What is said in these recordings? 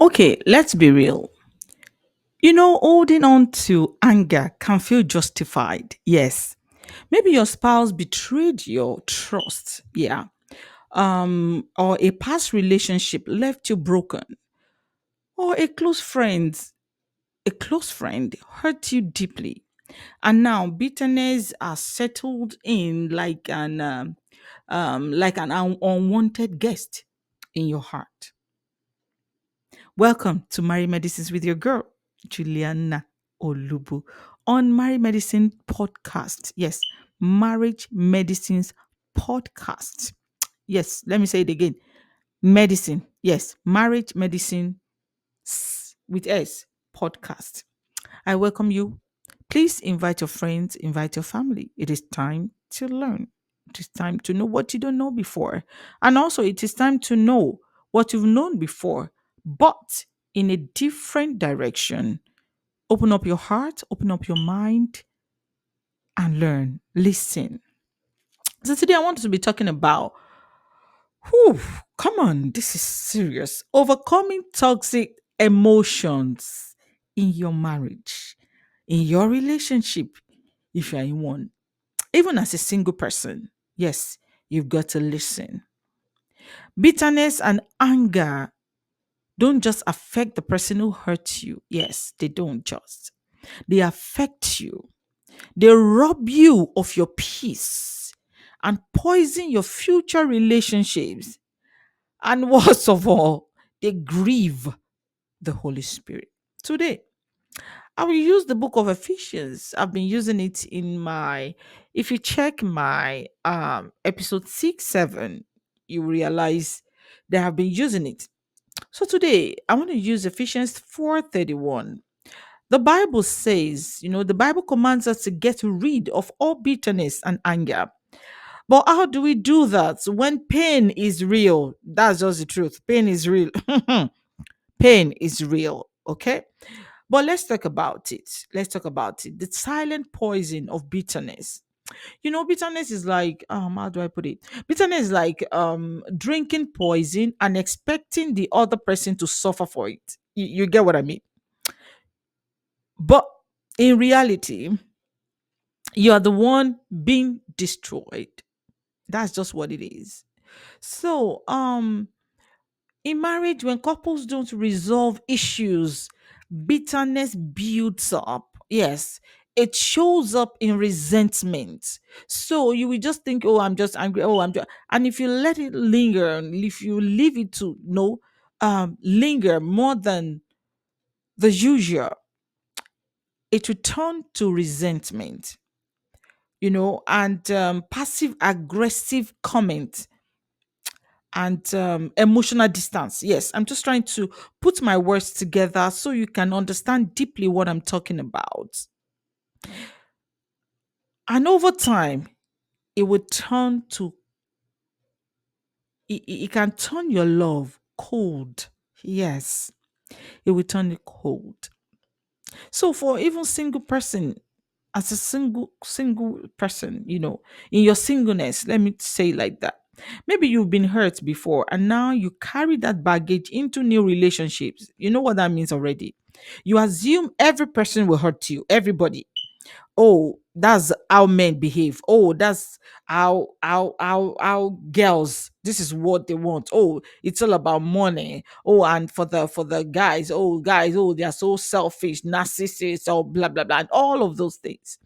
Okay, let's be real. Holding on to anger can feel justified. Yes. Maybe your spouse betrayed your trust. Yeah. Or a past relationship left you broken. Or a close friend hurt you deeply. And now bitterness are settled in like an unwanted guest in your heart. Welcome to Marry Medicines with your girl, Juliana Olubu, on Marry Medicine Podcast. Yes, Marriage Medicines Podcast. Yes, let me say it again. Medicine. Yes, Marriage Medicine with S Podcast. I welcome you. Please invite your friends, invite your family. It is time to learn. It is time to know what you don't know before. And also, it is time to know what you've known before, but in a different direction. Open up your heart, open up your mind, and learn. Listen. So, today I want to be talking about, whew, come on, this is serious. Overcoming toxic emotions in your marriage, in your relationship, if you're in one. Even as a single person, yes, you've got to listen. Bitterness and anger don't just affect the person who hurt you. Yes, they don't just. They affect you. They rob you of your peace and poison your future relationships. And worst of all, they grieve the Holy Spirit. Today, I will use the book of Ephesians. I've been using it in my, if you check my episode 6, 7, you realize that I've been using it. So today I want to use Ephesians 4:31. The Bible says, the Bible commands us to get rid of all bitterness and anger. But how do we do that when pain is real? That's just the truth. Pain is real. Pain is real. Okay. But let's talk about it. Let's talk about it. The silent poison of bitterness. Bitterness is like, how do I put it? Bitterness is like drinking poison and expecting the other person to suffer for it. You get what I mean? But in reality, you are the one being destroyed. That's just what it is. So, in marriage, when couples don't resolve issues, bitterness builds up. Yes, it shows up in resentment. So you will just think, oh, I'm just angry. Oh, I'm just, and if you let it linger, and if you leave it to linger more than the usual, it will turn to resentment. And passive aggressive comment and emotional distance. Yes, I'm just trying to put my words together so you can understand deeply what I'm talking about. And over time, it would turn to, it can turn your love cold. Yes, it will turn it cold. So for even single person, as a single person, in your singleness, let me say it like that. Maybe you've been hurt before and now you carry that baggage into new relationships. You know what that means already. You assume every person will hurt you, everybody. Oh, that's how men behave. Oh, that's how girls, this is what they want. Oh, it's all about money. Oh, and for the guys, oh guys, oh, they are so selfish, narcissists, or blah blah blah, and all of those things.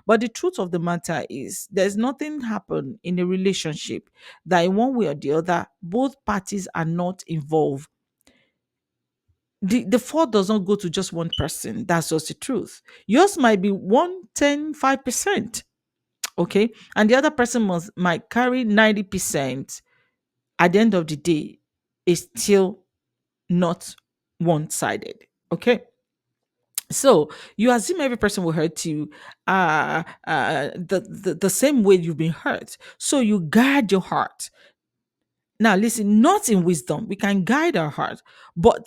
But the truth of the matter is there's nothing happen in a relationship that in one way or the other both parties are not involved. The fault does not go to just one person. That's just the truth. Yours might be 110 5%. Okay, and the other person might carry 90%. At the end of the day, it's still not one-sided. Okay, so you assume every person will hurt you the same way you've been hurt, so you guard your heart. Now, listen, not in wisdom. We can guide our heart. But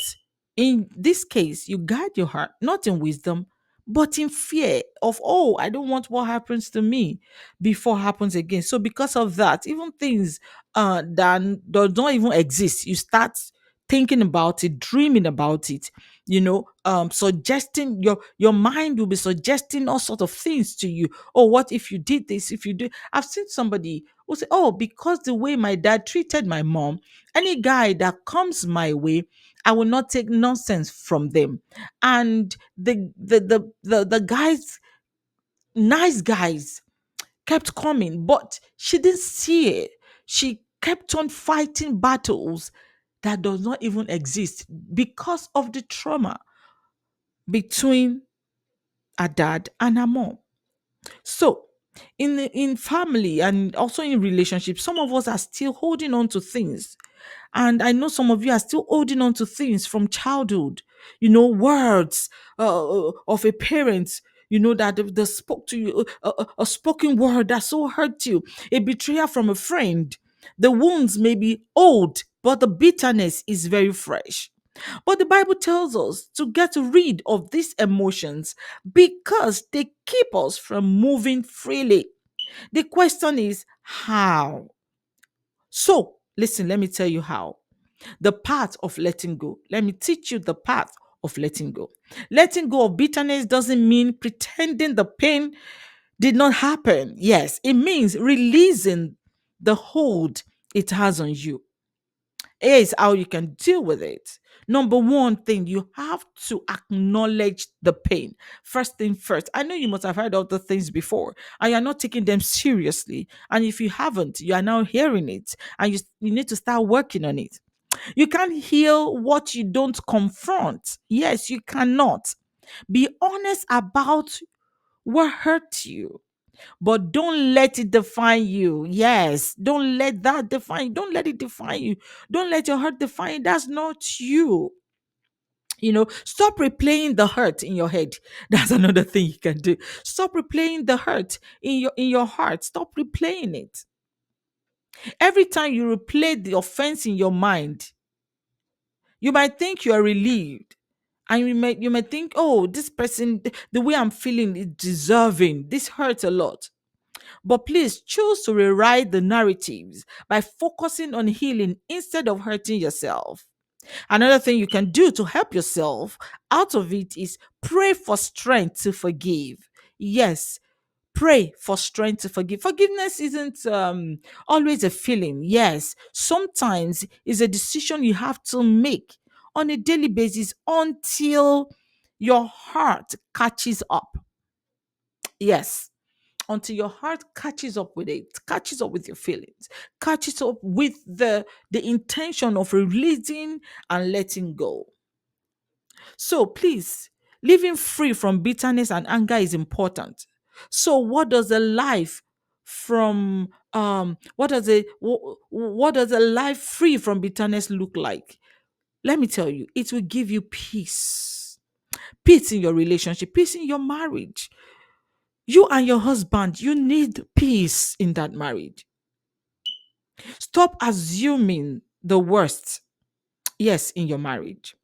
in this case, you guide your heart, not in wisdom, but in fear of, oh, I don't want what happens to me before happens again. So because of that, even things that does not even exist, you start thinking about it, dreaming about it, suggesting your mind will be suggesting all sort of things to you. Oh, what if you did this? If you do, I've seen somebody who say, oh, because the way my dad treated my mom, any guy that comes my way, I will not take nonsense from them. And the guys, nice guys, kept coming, but she didn't see it. She kept on fighting battles that does not even exist because of the trauma between her dad and her mom. So, in family and also in relationships, some of us are still holding on to things. And I know some of you are still holding on to things from childhood, words of a parent, that they spoke to you, a spoken word that so hurt you, a betrayal from a friend. The wounds may be old, but the bitterness is very fresh. But the Bible tells us to get rid of these emotions because they keep us from moving freely. The question is how? So, listen, let me tell you how. The path of letting go. Let me teach you the path of letting go. Letting go of bitterness doesn't mean pretending the pain did not happen. Yes, it means releasing the hold it has on you. Here's how you can deal with it. Number one thing, you have to acknowledge the pain. First thing first. I know you must have heard of the things before and you're not taking them seriously. And if you haven't, you are now hearing it and you need to start working on it. You can't heal what you don't confront. Yes, you cannot. Be honest about what hurt you, but don't let it define you. Yes, don't let that define you. Don't let it define you. Don't let your hurt define you. That's not you. Stop replaying the hurt in your head. That's another thing you can do. Stop replaying the hurt in your heart. Stop replaying it. Every time you replay the offense in your mind, you might think you are relieved. And you might think, oh, this person, the way I'm feeling is deserving. This hurts a lot. But please choose to rewrite the narratives by focusing on healing instead of hurting yourself. Another thing you can do to help yourself out of it is pray for strength to forgive. Yes, pray for strength to forgive. Forgiveness isn't always a feeling. Yes, sometimes it's a decision you have to make on a daily basis until your heart catches up. Yes, until your heart catches up with it, catches up with your feelings, catches up with the intention of releasing and letting go. So please, living free from bitterness and anger is important. So what does a life from what does a life free from bitterness look like? Let me tell you, it will give you peace. Peace in your relationship, peace in your marriage. You and your husband, you need peace in that marriage. Stop assuming the worst, yes, in your marriage.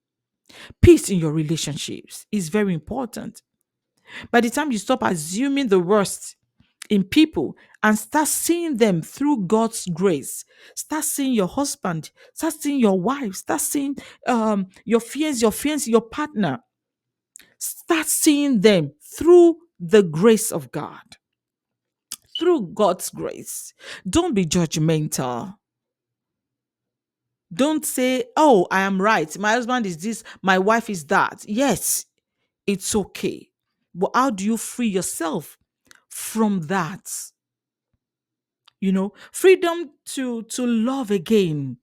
Peace in your relationships is very important. By the time you stop assuming the worst in people and start seeing them through God's grace, start seeing your husband, start seeing your wife, start seeing your fiance, your partner, start seeing them through the grace of God, through God's grace. Don't be judgmental. Don't say, oh, I am right. My husband is this, my wife is that. Yes, it's okay. But how do you free yourself from that? Freedom to love again.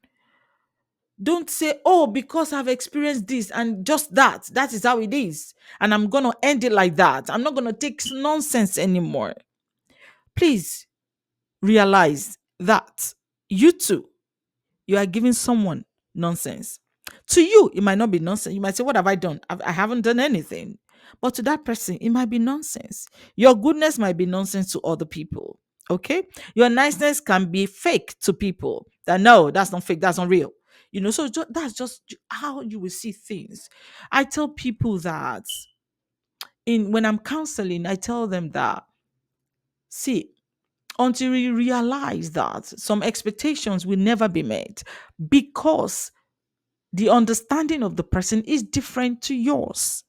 Don't say, oh, because I've experienced this and just that is how it is. And I'm going to end it like that. I'm not going to take nonsense anymore. Please realize that you too, you are giving someone nonsense. To you, it might not be nonsense. You might say, what have I done? I haven't done anything. But to that person, it might be nonsense. Your goodness might be nonsense to other people. Okay? Your niceness can be fake to people. That no, that's not fake, that's not real. So that's just how you will see things. I tell people that in when I'm counseling, I tell them that, see, until we realize that some expectations will never be met because The understanding of the person is different to yours.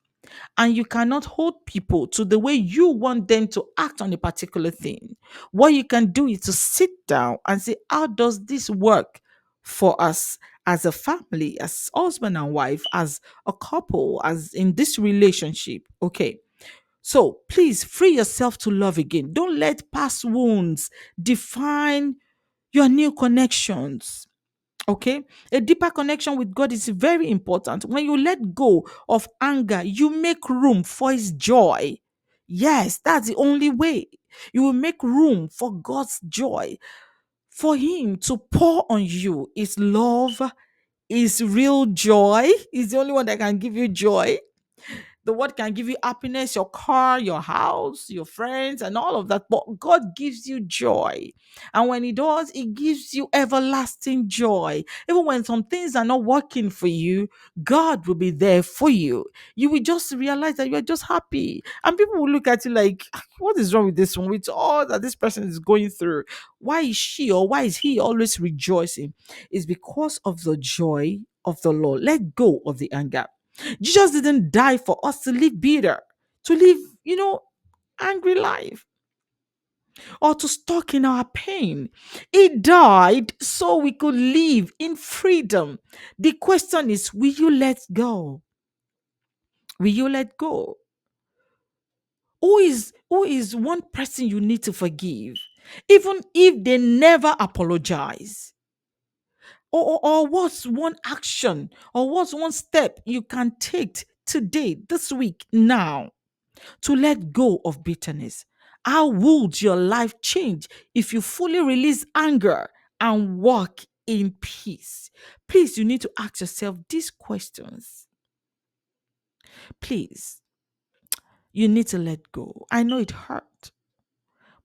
And you cannot hold people to the way you want them to act on a particular thing. What you can do is to sit down and say, how does this work for us as a family, as husband and wife, as a couple, as in this relationship? Okay. So please free yourself to love again. Don't let past wounds define your new connections. Okay, a deeper connection with God is very important. When you let go of anger, you make room for His joy. Yes, that's the only way. You will make room for God's joy, for Him to pour on you. His love, His real joy is the only one that can give you joy. The world can give you happiness, your car, your house, your friends, and all of that. But God gives you joy. And when He does, He gives you everlasting joy. Even when some things are not working for you, God will be there for you. You will just realize that you are just happy. And people will look at you like, "Ah, what is wrong with this one? With all that this person is going through, why is she or why is he always rejoicing?" It's because of the joy of the Lord. Let go of the anger. Jesus didn't die for us to live bitter, to live, angry life, or to stuck in our pain. He died so we could live in freedom. The question is, will you let go? Will you let go? Who is one person you need to forgive? Even if they never apologize. Or what's one action or what's one step you can take today, this week, now, to let go of bitterness? How would your life change if you fully release anger and walk in peace? Please, you need to ask yourself these questions. Please, you need to let go. I know it hurt,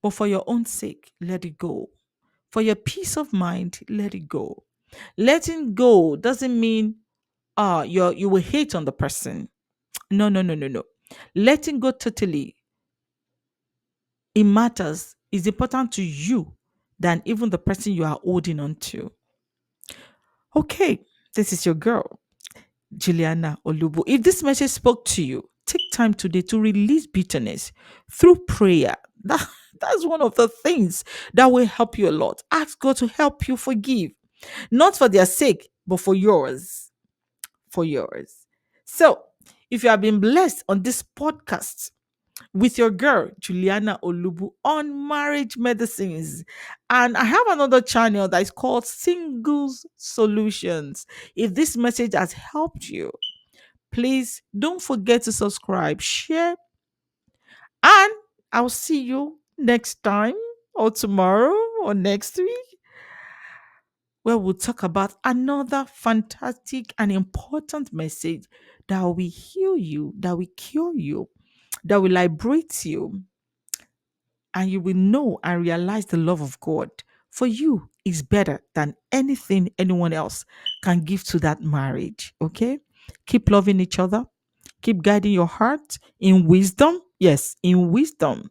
but for your own sake, let it go. For your peace of mind, let it go. Letting go doesn't mean you will hate on the person. No, no, no, no, no. Letting go totally, it matters, is important to you than even the person you are holding on to. Okay, this is your girl, Juliana Olubu. If this message spoke to you, take time today to release bitterness through prayer. That's one of the things that will help you a lot. Ask God to help you forgive, not for their sake, but for yours. For yours. So, if you have been blessed on this podcast, with your girl Juliana Olubu on marriage medicines. And I have another channel that is called Singles Solutions. If this message has helped you, please don't forget to subscribe, share, and I'll see you next time or tomorrow or next week where we'll talk about another fantastic and important message that will heal you, that will cure you, that will liberate you, and you will know and realize the love of God for you is better than anything anyone else can give to that marriage. Okay? Keep loving each other. Keep guiding your heart in wisdom. Yes, in wisdom.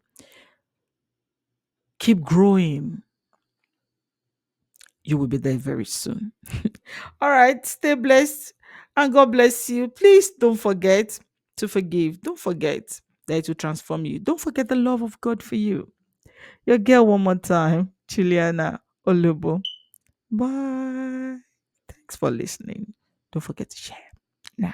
Keep growing. You will be there very soon. All right. Stay blessed and God bless you. Please don't forget to forgive. Don't forget that it will transform you. Don't forget the love of God for you. Your girl one more time, Juliana Olubo. Bye. Thanks for listening. Don't forget to share now.